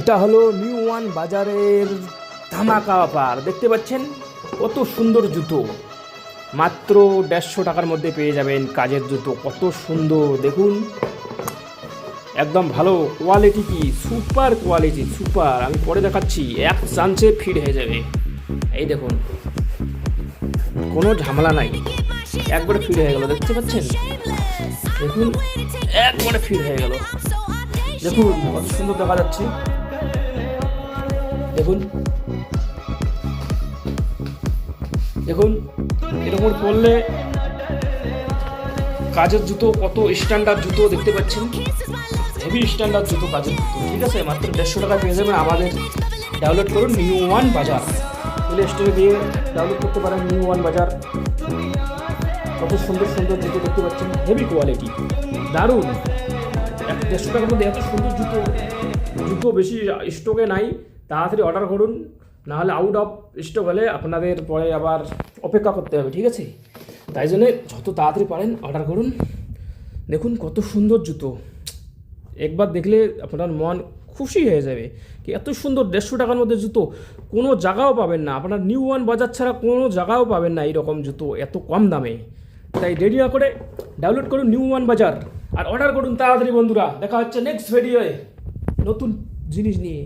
এটা হলো new one বাজারের ধামাকা অফার। দেখতে পাচ্ছেন কত সুন্দর জুতো, মাত্র 150 টাকার মধ্যে পেয়ে যাবেন কাজের জুতো। কত সুন্দর দেখুন, একদম ভালো কোয়ালিটি, কি সুপার কোয়ালিটি, সুপার। আমি পরে দেখাচ্ছি, এক চান্সে ফিট হয়ে যাবে। এই দেখুন, কোনো ঝামেলা নাই, একবারে ফিট হয়ে গেল। দেখতে পাচ্ছেন, দেখুন একবারে ফিট হয়ে গেল। দেখুন কত সুন্দর দেখা যাচ্ছে, দেখুন দেখুন এরকম পরলে কাজের জুতো, কত স্ট্যান্ডার্ড জুতো দেখতে পাচ্ছেন, হেভি স্ট্যান্ডার্ড জুতো, কাজের জুতো। ঠিক আছে, মাত্র 150 টাকা পেয়ে যাবেন। আমাদের ডাউনলোড করুন নিউ ওয়ান বাজার, প্লে স্টোরে দিয়ে ডাউনলোড করতে পারেন নিউ ওয়ান বাজার। কত সুন্দর সুন্দর জুতো দেখতে পাচ্ছেন, হেভি কোয়ালিটি, দারুণ। 150 টাকার মধ্যে এত সুন্দর জুতো, জুতো বেশি স্টকে নাই। তাড়াতাড়ি অর্ডার করুন, নাহলে আউট অফ স্টক হলে আপনাদের পরে আবার অপেক্ষা করতে হবে। ঠিক আছে, তাই জন্যে যত তাড়াতাড়ি পারেন অর্ডার করুন। দেখুন কত সুন্দর জুতো, একবার দেখলে আপনার মন খুশি হয়ে যাবে। কি এত সুন্দর 150 টাকার মধ্যে জুতো কোনো জায়গাও পাবেন না, আপনার নিউ ওয়ান বাজার ছাড়া কোনো জায়গাও পাবেন না এইরকম জুতো এত কম দামে। তাই দেরি না করে ডাউনলোড করুন নিউ ওয়ান বাজার আর অর্ডার করুন তাড়াতাড়ি বন্ধুরা। দেখা হচ্ছে নেক্সট ভিডিওয়ে নতুন জিনিস নিয়ে।